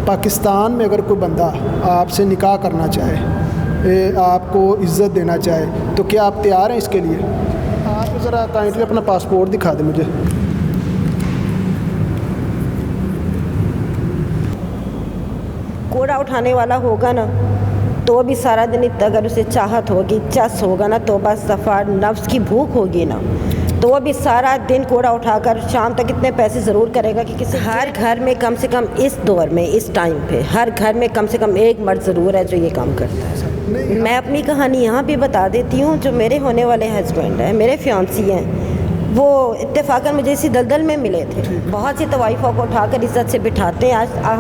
پاکستان میں اگر کوئی بندہ آپ سے نکاح کرنا چاہے، آپ کو عزت دینا چاہے، تو کیا آپ تیار ہیں اس کے لیے؟ آپ ذرا کائنڈلی اپنا پاسپورٹ دکھا دیں مجھے۔ کوڑا اٹھانے والا ہوگا نا تو بھی سارا دن اگر اسے چاہت ہوگی، چس ہوگا نا، تو بس صفا نفس کی بھوک ہوگی نا، تو وہ بھی سارا دن کوڑا اٹھا کر شام تک اتنے پیسے ضرور کرے گا کہ کسی ہر گھر میں کم سے کم اس دور میں، اس ٹائم پہ ہر گھر میں کم سے کم ایک مرد ضرور ہے جو یہ کام کرتا ہے۔ میں اپنی کہانی یہاں بھی بتا دیتی ہوں۔ جو میرے ہونے والے ہسبینڈ ہیں، میرے فیانسی ہیں، وہ اتفاقاً مجھے اسی دلدل میں ملے تھے۔ بہت سی طوائفوں کو اٹھا کر عزت سے بٹھاتے ہیں۔ آج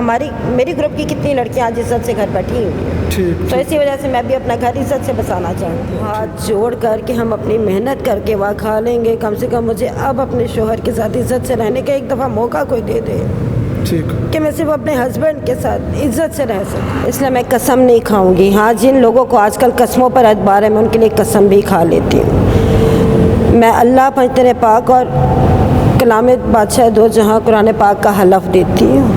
میری گروپ کی کتنی لڑکیاں آج عزت سے گھر بیٹھی ہوئی ہیں، تو اسی وجہ سے میں بھی اپنا گھر عزت سے بسانا چاہتی ہوں۔ ہاتھ جوڑ کر کہ ہم اپنی محنت کر کے وہاں کھا لیں گے، کم سے کم مجھے اب اپنے شوہر کے ساتھ عزت سے رہنے کا ایک دفعہ موقع کوئی دے دے کہ میں صرف اپنے ہسبینڈ کے ساتھ عزت سے رہ سکوں، اس لیے میں قسم نہیں کھاؤں گی۔ ہاں، جن لوگوں کو آج کل قسموں پر اعتبار ہے، میں ان کے لیے قسم بھی کھا لیتی ہوں۔ میں اللہ پنجتر پاک اور کلام بادشاہ دو جہاں قرآن پاک کا حلف دیتی ہوں،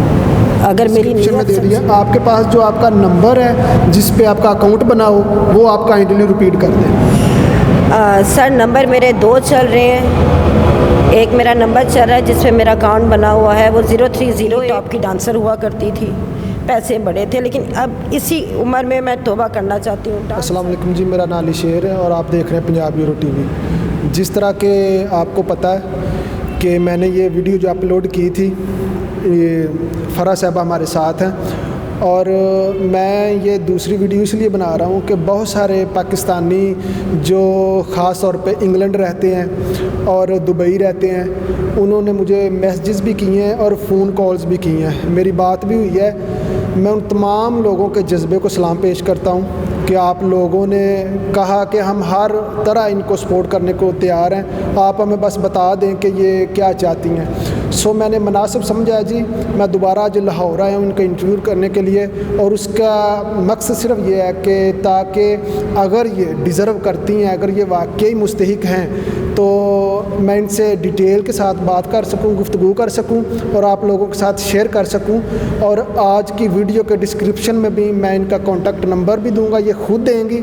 اگر میری نیت دے دیا آپ کے پاس جو آپ کا نمبر ہے جس پہ آپ کا اکاؤنٹ بنا ہو، وہ آپ کائنڈلی ریپیٹ کر دیں۔ سر نمبر میرے دو چل رہے ہیں۔ ایک میرا نمبر چل رہا ہے جس پہ میرا اکاؤنٹ بنا ہوا ہے، وہ 030 ٹاپ کی ڈانسر ہوا کرتی تھی، پیسے بڑے تھے، لیکن اب اسی عمر میں میں توبہ کرنا چاہتی ہوں۔ السلام علیکم جی، میرا نام علی شیر ہے اور آپ دیکھ رہے ہیں پنجاب بیورو ٹی وی۔ جس طرح کہ آپ کو پتہ ہے کہ میں نے یہ ویڈیو جو اپلوڈ کی تھی، یہ فرح صاحبہ ہمارے ساتھ ہیں، اور میں یہ دوسری ویڈیو اس لیے بنا رہا ہوں کہ بہت سارے پاکستانی جو خاص طور پہ انگلینڈ رہتے ہیں اور دبئی رہتے ہیں، انہوں نے مجھے میسیجز بھی کیے ہیں اور فون کالز بھی کی ہیں، میری بات بھی ہوئی ہے۔ میں ان تمام لوگوں کے جذبے کو سلام پیش کرتا ہوں کہ آپ لوگوں نے کہا کہ ہم ہر طرح ان کو سپورٹ کرنے کو تیار ہیں، آپ ہمیں بس بتا دیں کہ یہ کیا چاہتی ہیں۔ میں نے مناسب سمجھا جی، میں دوبارہ جو لاہور آیا ہوں ان کا انٹرویو کرنے کے لیے، اور اس کا مقصد صرف یہ ہے کہ تاکہ اگر یہ ڈیزرو کرتی ہیں، اگر یہ واقعی مستحق ہیں، تو میں ان سے ڈیٹیل کے ساتھ بات کر سکوں، گفتگو کر سکوں اور آپ لوگوں کے ساتھ شیئر کر سکوں۔ اور آج کی ویڈیو کے ڈسکرپشن میں بھی میں ان کا کانٹیکٹ نمبر بھی دوں گا، یہ خود دیں گی،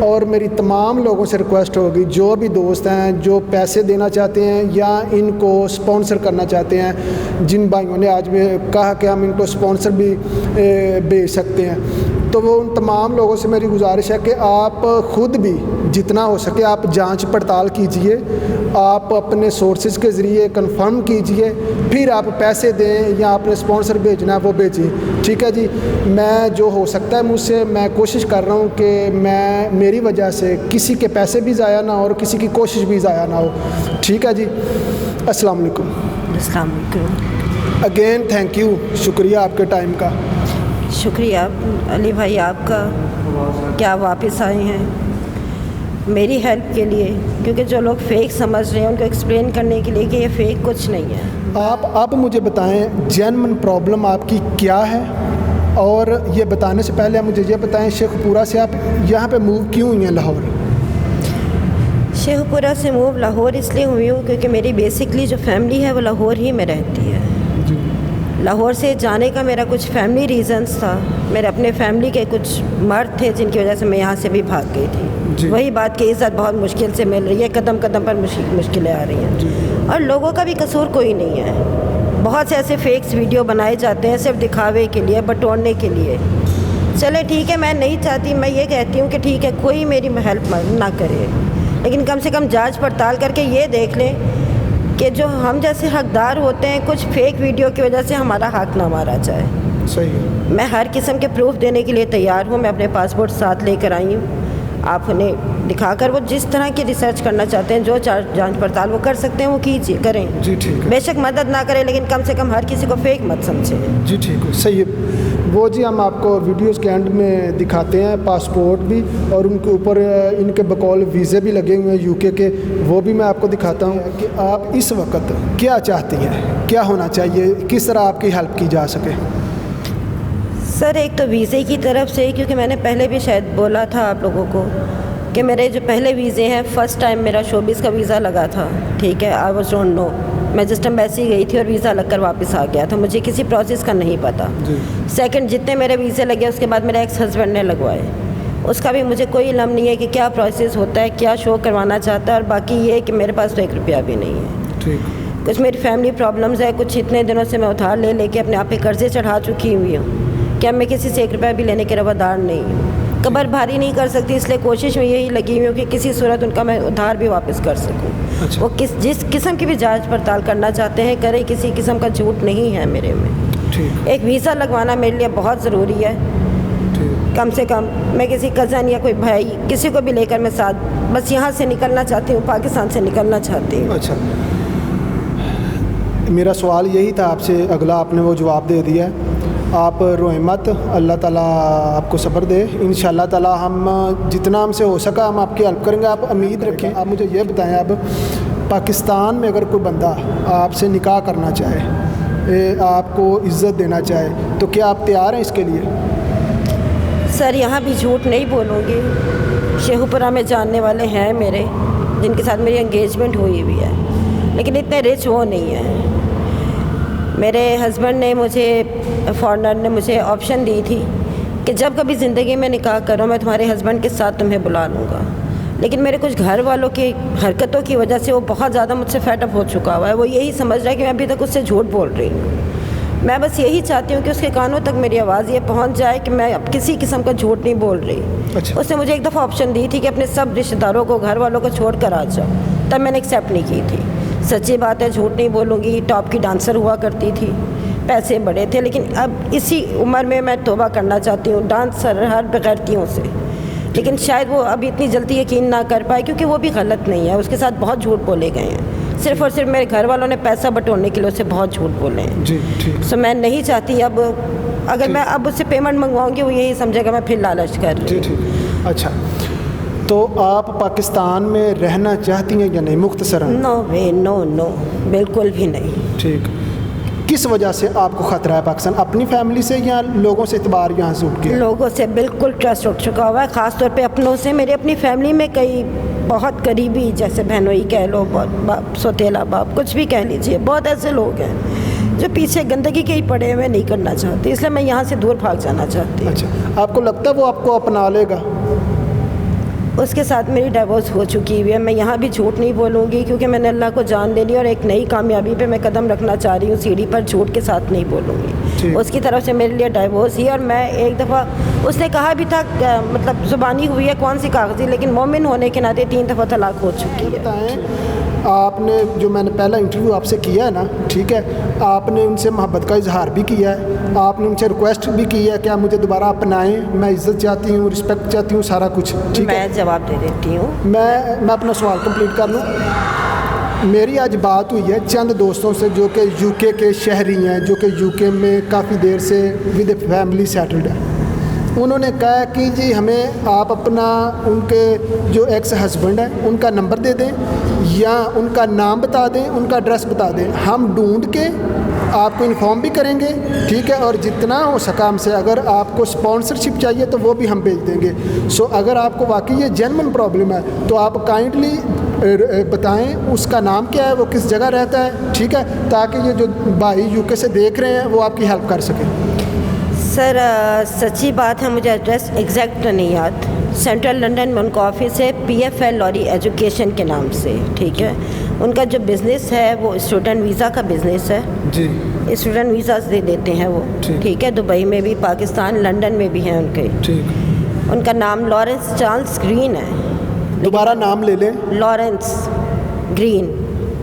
اور میری تمام لوگوں سے ریکویسٹ ہوگی، جو بھی دوست ہیں جو پیسے دینا چاہتے ہیں یا ان کو سپانسر کرنا چاہتے ہیں، جن بھائیوں نے آج میں کہا کہ ہم ان کو سپانسر بھی بھیج سکتے ہیں، تو وہ ان تمام لوگوں سے میری گزارش ہے کہ آپ خود بھی جتنا ہو سکے آپ جانچ پڑتال کیجئے، آپ اپنے سورسز کے ذریعے کنفرم کیجئے، پھر آپ پیسے دیں یا آپ نے سپانسر بھیجنا ہے وہ بھیجیں، ٹھیک ہے جی۔ میں جو ہو سکتا ہے مجھ سے میں کوشش کر رہا ہوں کہ میری وجہ سے کسی کے پیسے بھی ضائع نہ ہو اور کسی کی کوشش بھی ضائع نہ ہو، ٹھیک ہے جی۔ السلام علیکم۔ السلام علیکم۔ اگین تھینک یو، شکریہ آپ کے ٹائم کا۔ شکریہ علی بھائی آپ کا، کیا واپس آئے ہیں میری ہیلپ کے لیے، کیونکہ جو لوگ فیک سمجھ رہے ہیں ان کو ایکسپلین کرنے کے لیے کہ یہ فیک کچھ نہیں ہے۔ آپ اب مجھے بتائیں جینوئن پرابلم آپ کی کیا ہے، اور یہ بتانے سے پہلے آپ مجھے یہ بتائیں شیخ پورہ سے آپ یہاں پہ موو کیوں ہوئی ہیں لاہور؟ شیخ پورہ سے موو لاہور اس لیے ہوئی ہوں کیونکہ میری بیسکلی جو فیملی ہے وہ لاہور ہی میں رہتی ہے۔ لاہور سے جانے کا میرا کچھ فیملی ریزنز تھا، میرے اپنے فیملی کے کچھ مرد تھے جن کی وجہ سے میں یہاں سے بھی بھاگ گئی تھی۔ وہی بات کہ عزت بہت مشکل سے مل رہی ہے، قدم قدم پر مشکلیں آ رہی ہیں، اور لوگوں کا بھی قصور کوئی نہیں ہے۔ بہت سے ایسے فیکس ویڈیو بنائے جاتے ہیں صرف دکھاوے کے لیے، بٹورنے کے لیے۔ چلے ٹھیک ہے، میں نہیں چاہتی، میں یہ کہتی ہوں کہ ٹھیک ہے کوئی میری ہیلپ نہ کرے، لیکن کم سے کم جانچ پڑتال کر کے یہ دیکھ لیں کہ جو ہم جیسے حقدار ہوتے ہیں کچھ فیک ویڈیو کی وجہ سے ہمارا حق نہ مارا جائے۔ صحیح۔ میں ہر قسم کے پروف دینے کے لیے تیار ہوں، میں اپنے پاسپورٹ ساتھ لے کر آئی ہوں، آپ انہیں دکھا کر وہ جس طرح کی ریسرچ کرنا چاہتے ہیں، جو جانچ پڑتال وہ کر سکتے ہیں وہ کیجیے، کریں جی ٹھیک ہے۔ بے شک مدد نہ کریں لیکن کم سے کم ہر کسی کو فیک مت سمجھیں۔ جی ٹھیک ہے، صحیح ہے۔ وہ جی ہم آپ کو ویڈیوز کے اینڈ میں دکھاتے ہیں پاسپورٹ بھی، اور ان کے اوپر ان کے بقول ویزے بھی لگے ہوئے ہیں UK کے، وہ بھی میں آپ کو دکھاتا ہوں کہ آپ اس وقت کیا چاہتی ہیں، کیا ہونا چاہیے، کس طرح آپ کی ہیلپ کی جا سکے۔ سر ایک تو ویزے کی طرف سے، کیونکہ میں نے پہلے بھی شاید بولا تھا آپ لوگوں کو کہ میرے جو پہلے ویزے ہیں، فرسٹ ٹائم میرا شوبز کا ویزا لگا تھا، ٹھیک ہے، آئی واز ڈونٹ نو، میں جسٹ ایمبیسی گئی تھی اور ویزا لگ کر واپس آ گیا تھا, مجھے کسی پروسیس کا نہیں پتہ. سیکنڈ جتنے میرے ویزے لگے اس کے بعد میرے ایکس ہسبینڈ نے لگوائے, اس کا بھی مجھے کوئی علم نہیں ہے کہ کیا پروسیس ہوتا ہے, کیا شو کروانا چاہتا ہے, اور باقی یہ ہے کہ میرے پاس تو 1 روپیہ بھی نہیں ہے. کچھ میری فیملی پرابلمز ہے, کچھ اتنے دنوں سے میں ادھار لے لے کے اپنے آپ پہ قرضے چڑھا چکی ہوئی ہوں کہ اب میں کسی سے 1 روپیہ بھی لینے کے روادار نہیں ہوں. قبر بھاری نہیں کر سکتی, اس لیے کوشش میں یہی لگی ہوئی ہوں کہ کسی صورت ان کا میں ادھار بھی واپس کر سکوں. وہ جس قسم کی بھی جانچ پڑتال کرنا چاہتے ہیں کریں, کسی قسم کا جھوٹ نہیں ہے میرے میں. ایک ویزا لگوانا میرے لیے بہت ضروری ہے. کم سے کم میں کسی کزن یا کوئی بھائی کسی کو بھی لے کر میں ساتھ بس یہاں سے نکلنا چاہتی ہوں, پاکستان سے نکلنا چاہتی ہوں. اچھا, میرا سوال یہی تھا آپ سے, اگلا آپ نے وہ جواب دے دیا ہے. آپ روئیں مت, اللہ تعالیٰ آپ کو صبر دے. انشاءاللہ تعالیٰ ہم جتنا ہم سے ہو سکا ہم آپ کی ہیلپ کریں گے. آپ امید رکھیں. آپ مجھے یہ بتائیں, اب پاکستان میں اگر کوئی بندہ آپ سے نکاح کرنا چاہے, آپ کو عزت دینا چاہے, تو کیا آپ تیار ہیں اس کے لیے؟ سر یہاں بھی جھوٹ نہیں بولوں گی, شیخو پورہ میں جاننے والے ہیں میرے جن کے ساتھ میری انگیجمنٹ ہوئی ہوئی ہے, لیکن اتنے رچ وہ نہیں ہیں. میرے ہسبینڈ نے مجھے, فارنر نے مجھے آپشن دی تھی کہ جب کبھی زندگی میں نکاح کرو میں تمہارے ہسبینڈ کے ساتھ تمہیں بلا لوں گا, لیکن میرے کچھ گھر والوں کی حرکتوں کی وجہ سے وہ بہت زیادہ مجھ سے فیڈ اپ ہو چکا ہوا ہے. وہ یہی سمجھ رہا ہے کہ میں ابھی تک اس سے جھوٹ بول رہی ہوں. میں بس یہی چاہتی ہوں کہ اس کے کانوں تک میری آواز یہ پہنچ جائے کہ میں اب کسی قسم کا جھوٹ نہیں بول رہی. اس نے مجھے ایک دفعہ آپشن دی تھی کہ اپنے سب رشتہ داروں کو, گھر والوں کو چھوڑ کر آ جاؤ, تب میں نے ایکسیپٹ نہیں کی تھی. سچی بات ہے, جھوٹ نہیں بولوں گی, ٹاپ کی ڈانسر ہوا کرتی تھی, پیسے بڑے تھے, لیکن اب اسی عمر میں میں توبہ کرنا چاہتی ہوں ڈانسر ہر بغیرتیوں سے. لیکن شاید وہ ابھی اتنی جلدی یقین نہ کر پائے کیونکہ وہ بھی غلط نہیں ہے, اس کے ساتھ بہت جھوٹ بولے گئے ہیں. صرف اور صرف میرے گھر والوں نے پیسہ بٹورنے کے لیے اسے بہت جھوٹ بولے ہیں. جی ٹھیک. سو میں نہیں چاہتی اب اگر میں اب اس سے پیمنٹ منگواؤں گی وہ یہی سمجھے گا میں پھر لالچ کر رہی ہوں. جی ٹھیک. اچھا, تو آپ پاکستان میں رہنا چاہتی ہیں یا نہیں مختصراً؟ نو وے, نو بالکل بھی نہیں. ٹھیک. کس وجہ سے آپ کو خطرہ ہے پاکستان؟ اپنی فیملی سے یا لوگوں سے اعتبار یہاں سے اٹھ کے؟ لوگوں سے بالکل ٹرسٹ اٹھ چکا ہوا ہے, خاص طور پہ اپنوں سے. میری اپنی فیملی میں کئی بہت قریبی جیسے بہنوئی کہہ لو, باپ سوتیلا باپ, کچھ بھی کہہ لیجئے, بہت ایسے لوگ ہیں جو پیچھے گندگی کے ہی پڑے ہوئے نہیں کرنا چاہتے, اس لیے میں یہاں سے دور بھاگ جانا چاہتی ہوں. اچھا, آپ کو لگتا ہے وہ آپ کو اپنا لے گا؟ اس کے ساتھ میری ڈائیورس ہو چکی ہوئی ہے. میں یہاں بھی جھوٹ نہیں بولوں گی کیونکہ میں نے اللہ کو جان دے لی اور ایک نئی کامیابی پہ میں قدم رکھنا چاہ رہی ہوں. سیڑھی پر جھوٹ کے ساتھ نہیں بولوں گی. اس کی طرف سے میرے لیے ڈائیورس ہی, اور میں ایک دفعہ اس نے کہا بھی تھا مطلب زبانی ہوئی ہے کون سی کاغذی, لیکن مومن ہونے کے ناطے 3 دفعہ طلاق ہو چکی ہے. آپ نے جو میں نے پہلا انٹرویو آپ سے کیا ہے نا, ٹھیک ہے, آپ نے ان سے محبت کا اظہار بھی کیا ہے, آپ نے ان سے ریکویسٹ بھی کی ہے کہ آپ مجھے دوبارہ اپنائیں, میں عزت چاہتی ہوں, رسپیکٹ چاہتی ہوں, سارا کچھ. ٹھیک ہے, میں جواب دے دیتی ہوں. میں اپنا سوال کمپلیٹ کر لوں. میری آج بات ہوئی ہے چند دوستوں سے جو کہ یو کے کے شہری ہیں, جو کہ یو کے میں کافی دیر سے ود اے فیملی سیٹلڈ ہے. انہوں نے کہا کہ جی ہمیں آپ اپنا ان کے جو ایکس ہسبینڈ ہیں ان کا نمبر دے دیں یا ان کا نام بتا دیں, ان کا ایڈریس بتا دیں, ہم ڈھونڈ کے آپ کو انفارم بھی کریں گے. ٹھیک ہے, اور جتنا ہو سکا ہم سے اگر آپ کو اسپانسرشپ چاہیے تو وہ بھی ہم بھیج دیں گے. سو اگر آپ کو واقعی یہ جینوئن پرابلم ہے تو آپ کائنڈلی بتائیں اس کا نام کیا ہے, وہ کس جگہ رہتا ہے. ٹھیک ہے, تاکہ یہ جو بھائی یو کے سے دیکھ رہے ہیں وہ آپ کی ہیلپ کر سکیں. سر سچی بات ہے, مجھے ایڈریس ایگزیکٹ نہیں یاد. سینٹرل لنڈن میں ان کا آفس ہے, PFL لوری ایجوکیشن کے نام سے. ٹھیک ہے, ان کا جو بزنس ہے وہ اسٹوڈنٹ ویزا کا بزنس ہے. جی, اسٹوڈنٹ ویزاز دے دیتے ہیں وہ. ٹھیک ہے, دبئی میں بھی, پاکستان, لنڈن میں بھی ہیں ان کے. ان کا نام لارنس چارلس گرین ہے. دوبارہ نام لے لیں. Lawrence green.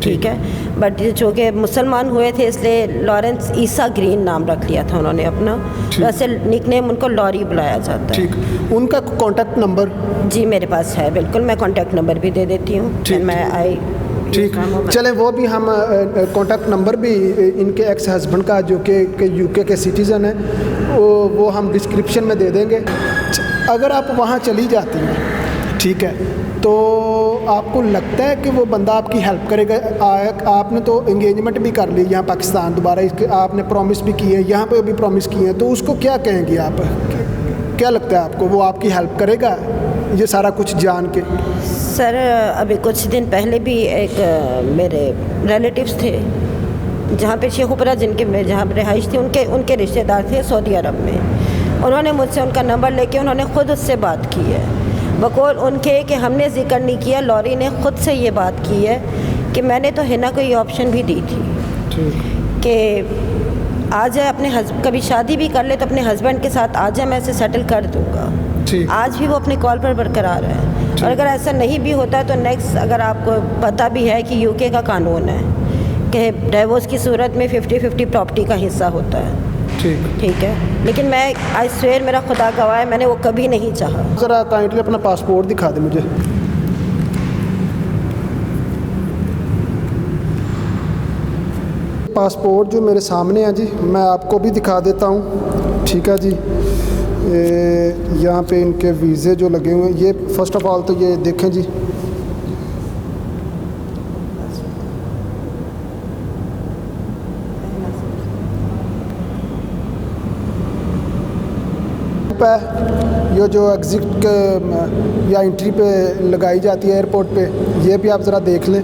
ٹھیک ہے, بٹ چونکہ مسلمان ہوئے تھے اس لیے لارنس عیسیٰ گرین نام رکھ لیا تھا انہوں نے اپنا. ویسے نک نیم ان کو لوری بلایا جاتا ہے. ٹھیک, ان کا کانٹیکٹ نمبر؟ جی میرے پاس ہے, بالکل, میں کانٹیکٹ نمبر بھی دے دیتی ہوں. میں ٹھیک, چلیں وہ بھی ہم کانٹیکٹ نمبر بھی ان کے ایکس ہسبینڈ کا جو کہ یو کے سٹیزن ہیں وہ ہم ڈسکرپشن میں دے دیں گے. اگر آپ وہاں چلی جاتی ہیں, ٹھیک ہے, تو آپ کو لگتا ہے کہ وہ بندہ آپ کی ہیلپ کرے گا؟ آپ نے تو انگیجمنٹ بھی کر لی یہاں پاکستان, دوبارہ اس کے آپ نے پرومس بھی کیے ہیں, یہاں پہ بھی پرومس کیے ہیں, تو اس کو کیا کہیں گے آپ؟ کیا لگتا ہے آپ کو وہ آپ کی ہیلپ کرے گا یہ سارا کچھ جان کے؟ سر ابھی کچھ دن پہلے بھی ایک میرے ریلیٹیوز تھے جہاں پہ شیخ اپرا جن کے جہاں رہائش تھی ان کے رشتہ دار تھے سعودی عرب میں. انہوں نے مجھ سے ان کا نمبر لے کے انہوں نے خود اس سے بات کی ہے بقول ان کے کہ ہم نے ذکر نہیں کیا. لوری نے خود سے یہ بات کی ہے کہ میں نے تو ہنا کو یہ آپشن بھی دی تھی کہ آ جائے اپنے کبھی شادی بھی کر لے تو اپنے ہسبینڈ کے ساتھ آ جائے, میں اسے سیٹل کر دوں گا. آج بھی وہ اپنے کال پر برقرار ہے. اور اگر ایسا نہیں بھی ہوتا تو نیکسٹ اگر آپ کو پتہ بھی ہے کہ یو کے کا قانون ہے کہ ڈیورس کی صورت میں 50-50 پراپرٹی کا حصہ ہوتا ہے. ٹھیک ہے, لیکن میں آج سویر میرا خدا گواہ ہے میں نے وہ کبھی نہیں چاہا. ذرا کائنڈلی اپنا پاسپورٹ دکھا دیں مجھے. پاسپورٹ جو میرے سامنے ہے جی میں آپ کو بھی دکھا دیتا ہوں. ٹھیک ہے جی, یہاں پہ ان کے ویزے جو لگے ہوئے ہیں, یہ فرسٹ آف آل تو یہ دیکھیں جی, یہ جو ایگزٹ یا انٹری پہ لگائی جاتی ہے ایئرپورٹ پہ, یہ بھی آپ ذرا دیکھ لیں.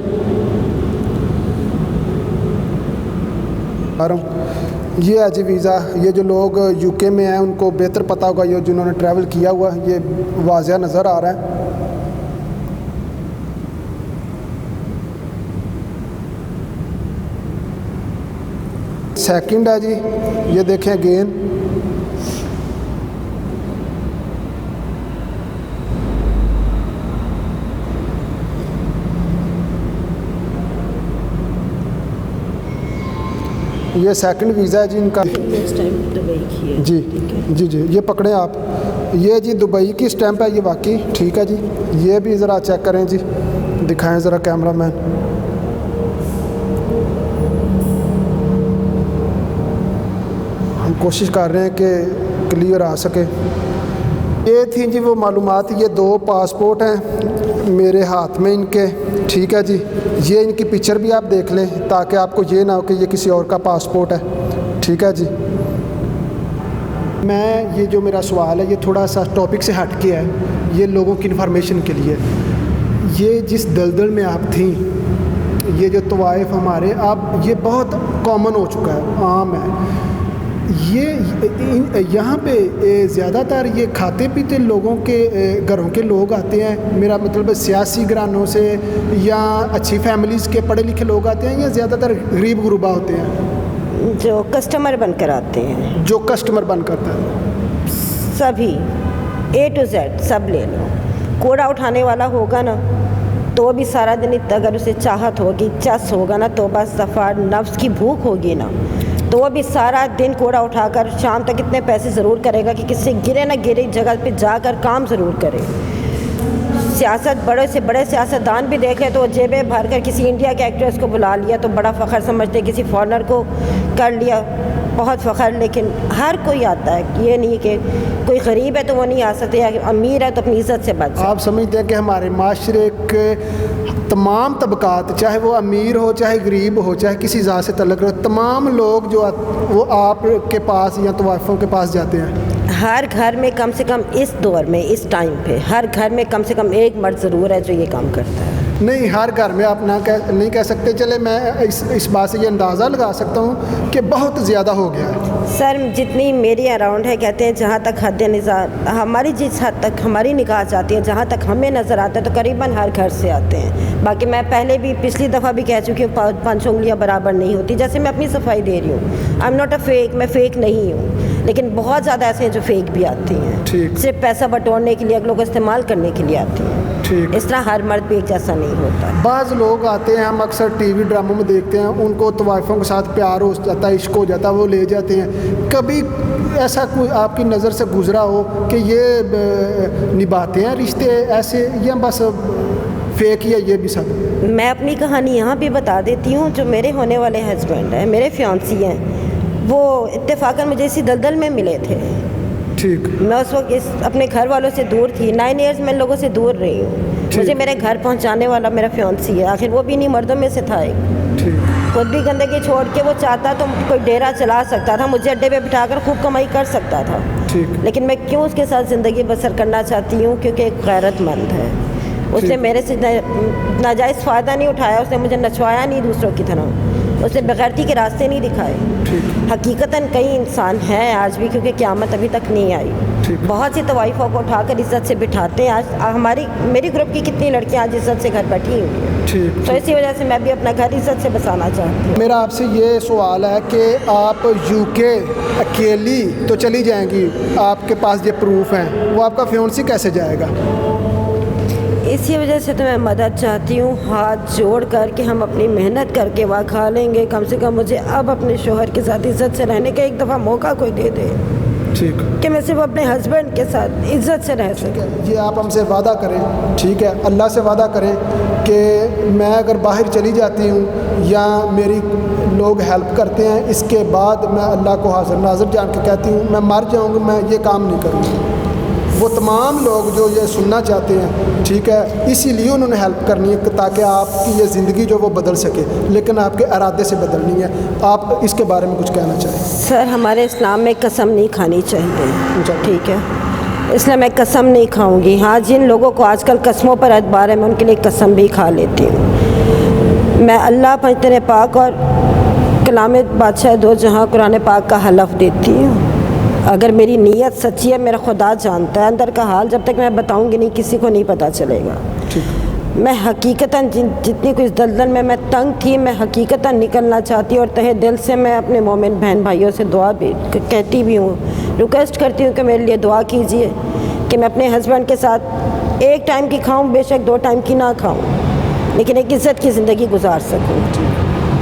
یہ ہے جی ویزا. یہ جو لوگ یو کے میں ہیں ان کو بہتر پتہ ہوگا, یہ جنہوں نے ٹریول کیا ہوا یہ واضح نظر آ رہا ہے. سیکنڈ ہے جی, یہ دیکھیں اگین, یہ سیکنڈ ویزا ہے جی ان کا. جی جی جی یہ پکڑیں آپ, یہ جی دبئی کی اسٹیمپ ہے یہ واقعی. ٹھیک ہے جی, یہ بھی ذرا چیک کریں جی, دکھائیں ذرا کیمرہ مین. ہم کوشش کر رہے ہیں کہ کلیئر آ سکے. یہ تھیں جی وہ معلومات. یہ 2 پاسپورٹ ہیں میرے ہاتھ میں ان کے. ٹھیک ہے جی, یہ ان کی پکچر بھی آپ دیکھ لیں تاکہ آپ کو یہ نہ ہو کہ یہ کسی اور کا پاسپورٹ ہے. ٹھیک ہے جی, میں یہ جو میرا سوال ہے یہ تھوڑا سا ٹاپک سے ہٹ کے ہے, یہ لوگوں کی انفارمیشن کے لیے. یہ جس دلدل میں آپ تھیں, یہ جو طوائف ہمارے, آپ یہ بہت کامن ہو چکا ہے, عام ہے. یہ یہاں پہ زیادہ تر یہ کھاتے پیتے لوگوں کے گھروں کے لوگ آتے ہیں, میرا مطلب سیاسی گھرانوں سے یا اچھی فیملیز کے پڑھے لکھے لوگ آتے ہیں, یا زیادہ تر غریب غربا ہوتے ہیں جو کسٹمر بن کر آتے ہیں؟ جو کسٹمر بن کرتا ہے سبھی A to Z سب لے لو. کوڑا اٹھانے والا ہوگا نا تو بھی سارا دن اگر اسے چاہت ہوگی, چس ہوگا نا, تو بس صفا نفس کی بھوک ہوگی نا, تو وہ بھی سارا دن کوڑا اٹھا کر شام تک اتنے پیسے ضرور کرے گا کہ کسی سے گرے نہ گرے جگہ پہ جا کر کام ضرور کرے. سیاست بڑے سے بڑے سیاستدان بھی دیکھے تو جیبیں بھر کر کسی انڈیا کے ایکٹریس کو بلا لیا تو بڑا فخر سمجھتے, کسی فارنر کو کر لیا بہت فخر. لیکن ہر کوئی آتا ہے, یہ نہیں کہ کوئی غریب ہے تو وہ نہیں آ سکتے, یا امیر ہے تو اپنی عزت سے بچ. آپ سمجھتے ہیں کہ ہمارے معاشرے کے تمام طبقات, چاہے وہ امیر ہو چاہے غریب ہو چاہے کسی ذات سے تعلق رہے, تمام لوگ جو وہ آپ کے پاس یا طوائفوں کے پاس جاتے ہیں؟ ہر گھر میں کم سے کم اس دور میں اس ٹائم پہ ہر گھر میں کم سے کم ایک مرد ضرور ہے جو یہ کام کرتا ہے. نہیں, ہر گھر میں آپ نہیں کہہ سکتے. چلے میں اس بات سے یہ اندازہ لگا سکتا ہوں کہ بہت زیادہ ہو گیا ہے. سر جتنی میری اراؤنڈ ہے, کہتے ہیں جہاں تک حد نظر ہماری, جس حد تک ہماری نگاہ جاتی ہے, جہاں تک ہمیں نظر آتا ہے تو قریباً ہر گھر سے آتے ہیں. باقی میں پہلے بھی پچھلی دفعہ بھی کہہ چکی ہوں 5 انگلیاں برابر نہیں ہوتی. جیسے میں اپنی صفائی دے رہی ہوں, I am not a fake, میں فیک نہیں ہوں, لیکن بہت زیادہ ایسے ہیں جو فیک بھی آتی ہیں, صرف پیسہ بٹورنے کے لیے, اگلوں کو استعمال کرنے کے لیے آتی ہیں. اس طرح ہر مرد بھی ایک جیسا نہیں ہوتا. بعض لوگ آتے ہیں, ہم اکثر ٹی وی ڈراموں میں دیکھتے ہیں, ان کو طوائفوں کے ساتھ پیار ہو جاتا ہے, عشق ہو جاتا ہے, وہ لے جاتے ہیں. کبھی ایسا کوئی آپ کی نظر سے گزرا ہو کہ یہ نبھاتے ہیں رشتے ایسے, یا بس فیک, یا یہ بھی سب؟ میں اپنی کہانی یہاں بھی بتا دیتی ہوں. جو میرے ہونے والے ہسبینڈ ہیں, میرے فیانسی ہیں, وہ اتفاقاً مجھے اسی دلدل میں ملے تھے. ٹھیک, میں اس وقت اپنے گھر والوں سے دور تھی. 9 ایئرز میں لوگوں سے دور رہی ہوں. مجھے میرے گھر پہنچانے والا میرا فیانسی ہے, آخر وہ بھی نہیں مردوں میں سے تھا ایک. خود بھی گندگی چھوڑ کے وہ چاہتا تو کوئی ڈیرا چلا سکتا تھا, مجھے اڈے پہ بٹھا کر خوب کمائی کر سکتا تھا. لیکن میں کیوں اس کے ساتھ زندگی بسر کرنا چاہتی ہوں؟ کیونکہ ایک غیرت مند ہے, اس نے میرے سے ناجائز فائدہ نہیں اٹھایا, اس نے مجھے نچوایا نہیں دوسروں کی طرح, اس نے بغیرتی کے راستے نہیں دکھائے. حقیقتاً کئی انسان ہیں آج بھی, کیونکہ قیامت ابھی تک نہیں آئی, بہت سی طوائفوں کو اٹھا کر عزت سے بٹھاتے ہیں. آج میری گروپ کی کتنی لڑکیاں آج عزت سے گھر بیٹھی ہوئی ہیں, تو اسی وجہ سے میں بھی اپنا گھر عزت سے بسانا چاہتی ہوں. میرا آپ سے یہ سوال ہے کہ آپ UK اکیلی تو چلی جائیں گی, آپ کے پاس یہ پروف ہیں, وہ آپ کا فیونسی کیسے جائے گا؟ اسی وجہ سے تو میں مدد چاہتی ہوں, ہاتھ جوڑ کر کہ ہم اپنی محنت کر کے وہاں کھا لیں گے. کم سے کم مجھے اب اپنے شوہر کے ساتھ عزت سے رہنے کا ایک دفعہ موقع کوئی دے دے, ٹھیک, کہ میں صرف اپنے ہسبینڈ کے ساتھ عزت سے رہ سکوں. یہ آپ ہم سے وعدہ کریں, ٹھیک ہے, اللہ سے وعدہ کریں کہ میں اگر باہر چلی جاتی ہوں یا میری لوگ ہیلپ کرتے ہیں, اس کے بعد میں اللہ کو حاضر ناظر جان کے کہتی ہوں میں مر جاؤں گا, میں یہ کام نہیں کروں گا. وہ تمام لوگ جو یہ سننا چاہتے ہیں, ٹھیک ہے, اسی لیے انہوں نے ہیلپ کرنی ہے تاکہ آپ کی یہ زندگی جو وہ بدل سکے, لیکن آپ کے ارادے سے بدلنی ہے. آپ اس کے بارے میں کچھ کہنا چاہیں؟ سر, ہمارے اسلام میں قسم نہیں کھانی چاہیے, ٹھیک ہے, اس لیے میں قسم نہیں کھاؤں گی. ہاں, جن لوگوں کو آج کل قسموں پر اعتبار ہے, میں ان کے لیے قسم بھی کھا لیتی ہوں. میں اللہ پنجتن پاک اور کلام بادشاہ دو جہاں قرآن پاک کا حلف دیتی ہوں. اگر میری نیت سچی ہے, میرا خدا جانتا ہے اندر کا حال, جب تک میں بتاؤں گی نہیں کسی کو نہیں پتہ چلے گا. میں حقیقتاً جتنی کچھ دلدل میں تنگ تھی, میں حقیقتاً نکلنا چاہتی ہوں, اور تہہ دل سے میں اپنے مومن بہن بھائیوں سے دعا بھی کہتی بھی ہوں, ریکویسٹ کرتی ہوں کہ میرے لیے دعا کیجیے کہ میں اپنے ہسبینڈ کے ساتھ ایک ٹائم کی کھاؤں, بے شک 2 ٹائم کی نہ کھاؤں, لیکن ایک عزت کی زندگی گزار سکوں.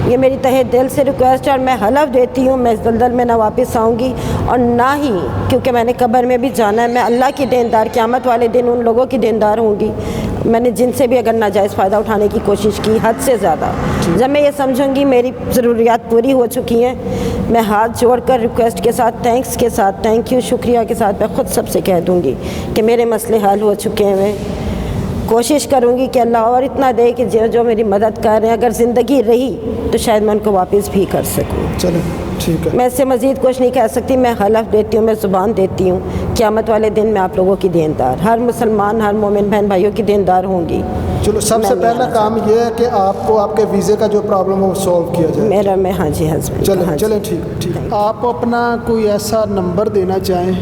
یہ میری تہہ دل سے ریکویسٹ ہے, اور میں حلف دیتی ہوں میں اس دلدل میں نہ واپس آؤں گی, اور نہ ہی, کیونکہ میں نے قبر میں بھی جانا ہے, میں اللہ کی دیندار, قیامت والے دن ان لوگوں کی دیندار ہوں گی میں نے جن سے بھی اگر ناجائز فائدہ اٹھانے کی کوشش کی حد سے زیادہ. جب میں یہ سمجھوں گی میری ضروریات پوری ہو چکی ہیں, میں ہاتھ جوڑ کر ریکویسٹ کے ساتھ, تھینکس کے ساتھ, تھینک یو, شکریہ کے ساتھ میں خود سب سے کہہ دوں گی کہ میرے مسئلے حل ہو چکے ہیں. میں کوشش کروں گی کہ اللہ اور اتنا دے کہ جو میری مدد کر رہے ہیں, اگر زندگی رہی تو شاید میں ان کو واپس بھی کر سکوں. چلیں, ٹھیک ہے, میں اس سے مزید کچھ نہیں کہہ سکتی. میں حلف دیتی ہوں, میں زبان دیتی ہوں, قیامت والے دن میں آپ لوگوں کی دیندار, ہر مسلمان, ہر مومن بہن بھائیوں کی دیندار ہوں گی. چلو, سب سے پہلا کام یہ ہے کہ آپ کو آپ کے ویزے کا جو پرابلم ہے وہ سولو کیا جائے. میرا میں ہاں جی ہسبینڈ. چلیں ٹھیک. آپ اپنا کوئی ایسا نمبر دینا چاہیں,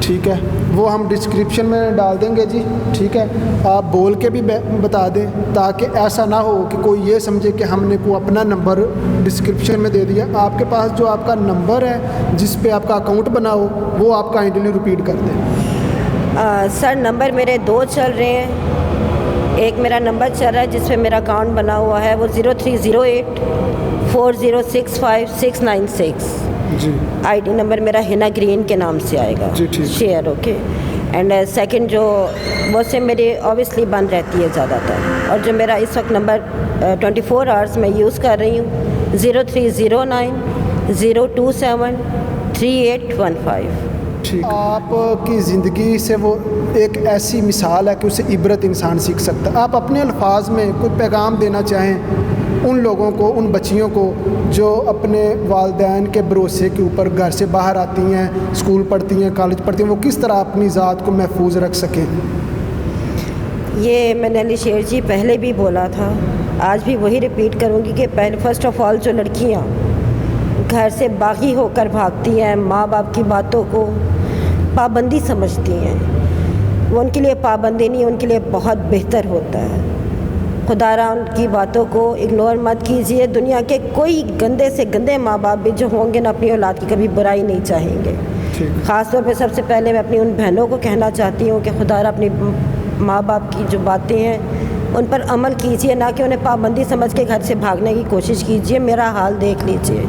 ٹھیک ہے, وہ ہم ڈسکرپشن میں ڈال دیں گے جی, ٹھیک ہے, آپ بول کے بھی بتا دیں تاکہ ایسا نہ ہو کہ کوئی یہ سمجھے کہ ہم نے کو اپنا نمبر ڈسکرپشن میں دے دیا. آپ کے پاس جو آپ کا نمبر ہے جس پہ آپ کا اکاؤنٹ بنا ہو وہ آپ کائنڈلی ریپیٹ کر دیں. سر, نمبر میرے 2 چل رہے ہیں. ایک میرا نمبر چل رہا ہے جس پہ میرا اکاؤنٹ بنا ہوا ہے, وہ 0308 4065 جی. آئی ڈی نمبر میرا ہنا گرین کے نام سے آئے گا. جی, ٹھیک. Share, okay. اینڈ سیکنڈ جو وہ سے میری اوبیسلی بند رہتی ہے زیادہ تر, اور جو میرا اس وقت نمبر 24 آورس میں یوز کر رہی ہوں 0309 027 3815. آپ کی زندگی سے وہ ایک ایسی مثال ہے کہ اسے عبرت انسان سیکھ سکتا ہے. آپ اپنے الفاظ میں کوئی پیغام دینا چاہیں ان لوگوں کو, ان بچیوں کو جو اپنے والدین کے بھروسے کے اوپر گھر سے باہر آتی ہیں, اسکول پڑھتی ہیں, کالج پڑھتی ہیں, وہ کس طرح اپنی ذات کو محفوظ رکھ سکیں؟ یہ میں نے علی شیر جی پہلے بھی بولا تھا, آج بھی وہی ریپیٹ کروں گی کہ پہلے فرسٹ آف آل جو لڑکیاں گھر سے باغی ہو کر بھاگتی ہیں, ماں باپ کی باتوں کو پابندی سمجھتی ہیں, وہ ان کے لیے پابندی نہیں, ان کے لیے بہت بہتر ہوتا ہے. خدا را ان کی باتوں کو اگنور مت کیجیے. دنیا کے کوئی گندے سے گندے ماں باپ بھی جو ہوں گے نا, اپنی اولاد کی کبھی برائی نہیں چاہیں گے. خاص طور پہ سب سے پہلے میں اپنی ان بہنوں کو کہنا چاہتی ہوں کہ خدا را اپنی ماں باپ کی جو باتیں ہیں ان پر عمل کیجیے, نہ کہ انہیں پابندی سمجھ کے گھر سے بھاگنے کی کوشش کیجیے. میرا حال دیکھ لیجیے,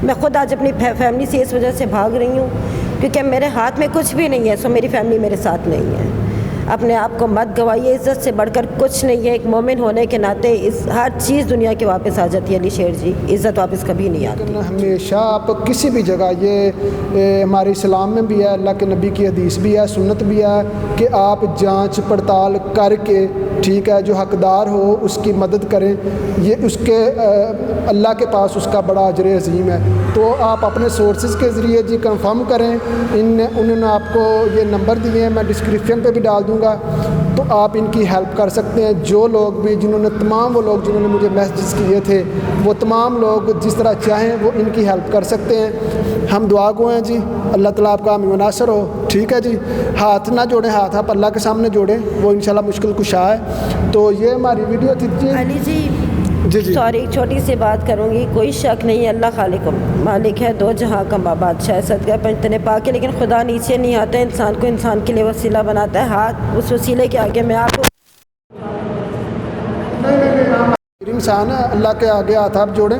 میں خود آج اپنی فیملی سے اس وجہ سے بھاگ رہی ہوں کیونکہ میرے ہاتھ میں کچھ بھی نہیں ہے, سو میری فیملی میرے ساتھ نہیں ہے. اپنے آپ کو مت گوائیے, عزت سے بڑھ کر کچھ نہیں ہے. ایک مومن ہونے کے ناطے ہر چیز دنیا کے واپس آ جاتی ہے علی شیر جی, عزت واپس کبھی نہیں آتی. ہمیشہ آپ کسی بھی جگہ, یہ ہمارے اسلام میں بھی ہے, اللہ کے نبی کی حدیث بھی ہے, سنت بھی ہے کہ آپ جانچ پڑتال کر کے, ٹھیک ہے, جو حقدار ہو اس کی مدد کریں. یہ اس کے اللہ کے پاس اس کا بڑا اجر عظیم ہے. تو آپ اپنے سورسز کے ذریعے جی کنفرم کریں. انہوں نے آپ کو یہ نمبر دیے ہیں, میں ڈسکرپشن پہ بھی ڈال دوں گا. تو آپ ان کی ہیلپ کر سکتے ہیں. جو لوگ بھی تمام وہ لوگ جنہوں نے مجھے میسیجز کیے تھے وہ تمام لوگ جس طرح چاہیں وہ ان کی ہیلپ کر سکتے ہیں. ہم دعا گو ہیں جی, اللہ تعالیٰ آپ کا حامی و ناصر ہو. ٹھیک ہے جی, ہاتھ نہ جوڑیں, ہاتھ آپ اللہ کے سامنے جوڑیں, وہ انشاءاللہ مشکل کشا ہے. تو یہ ہماری ویڈیو تھی جی. علی جی جی سوری ایک چھوٹی سی بات کروں گی. کوئی شک نہیں ہے اللہ خالق مالک ہے, دو جہاں کا بادشاہ ہے, صدقہ پنجتن پاک ہے, لیکن خدا نیچے نہیں آتا ہے, انسان کو انسان کے لیے وسیلہ بناتا ہے. ہاتھ اس وسیلے کے آگے میں آپ کو انسان ہے, اللہ کے آگے ہاتھ آپ جوڑیں.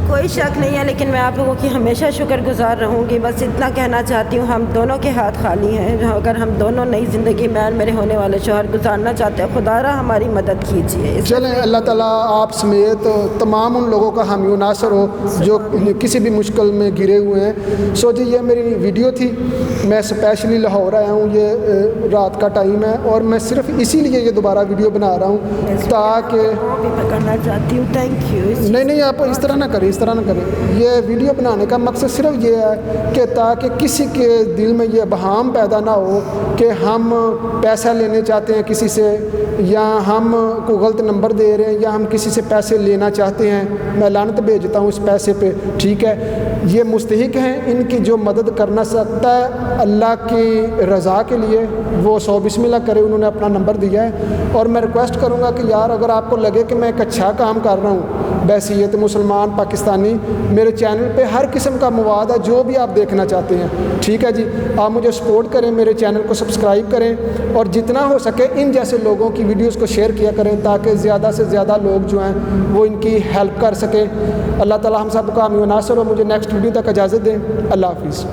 کوئی شک نہیں ہے, لیکن میں آپ لوگوں کی ہمیشہ شکر گزار رہوں گی. بس اتنا کہنا چاہتی ہوں, ہم دونوں کے ہاتھ خالی ہیں. اگر ہم دونوں نئی زندگی میں میرے ہونے والے شوہر گزارنا چاہتے ہیں, خدا را ہماری مدد کیجیے. چلیں اللہ تعالیٰ آپ سمیت تمام ان لوگوں کا حامی و ناصر ہو جو کسی بھی مشکل میں گرے ہوئے ہیں. سو جی یہ میری ویڈیو تھی, میں اسپیشلی لاہور آیا ہوں, یہ رات کا ٹائم ہے اور میں صرف اسی لیے یہ دوبارہ ویڈیو بنا رہا ہوں تاکہ میں کرنا چاہتی ہوں. Thank you. نہیں آپ اس طرح نہ کریں, اس طرح نہ کریں. یہ ویڈیو بنانے کا مقصد صرف یہ ہے کہ تاکہ کسی کے دل میں یہ ابہام پیدا نہ ہو کہ ہم پیسہ لینے چاہتے ہیں کسی سے, یا ہم کو غلط نمبر دے رہے ہیں, یا ہم کسی سے پیسے لینا چاہتے ہیں. میں لعنت بھیجتا ہوں اس پیسے پہ. ٹھیک ہے, یہ مستحق ہیں, ان کی جو مدد کرنا سکتا ہے اللہ کی رضا کے لیے وہ 100 بسم اللہ کرے. انہوں نے اپنا نمبر دیا ہے, اور میں ریکویسٹ کروں گا کہ یار اگر آپ کو لگے کہ میں ایک اچھا کام کر رہا ہوں بحیثیت مسلمان پاکستانی, میرے چینل پہ ہر قسم کا مواد ہے جو بھی آپ دیکھنا چاہتے ہیں. ٹھیک ہے جی, آپ مجھے سپورٹ کریں, میرے چینل کو سبسکرائب کریں, اور جتنا ہو سکے ان جیسے لوگوں کی ویڈیوز کو شیئر کیا کریں تاکہ زیادہ سے زیادہ لوگ جو ہیں وہ ان کی ہیلپ کر سکیں. اللہ تعالیٰ ہم سب کو حامی و ناصر ہو. مجھے نیکسٹ ویڈیو تک اجازت دیں. اللہ حافظ.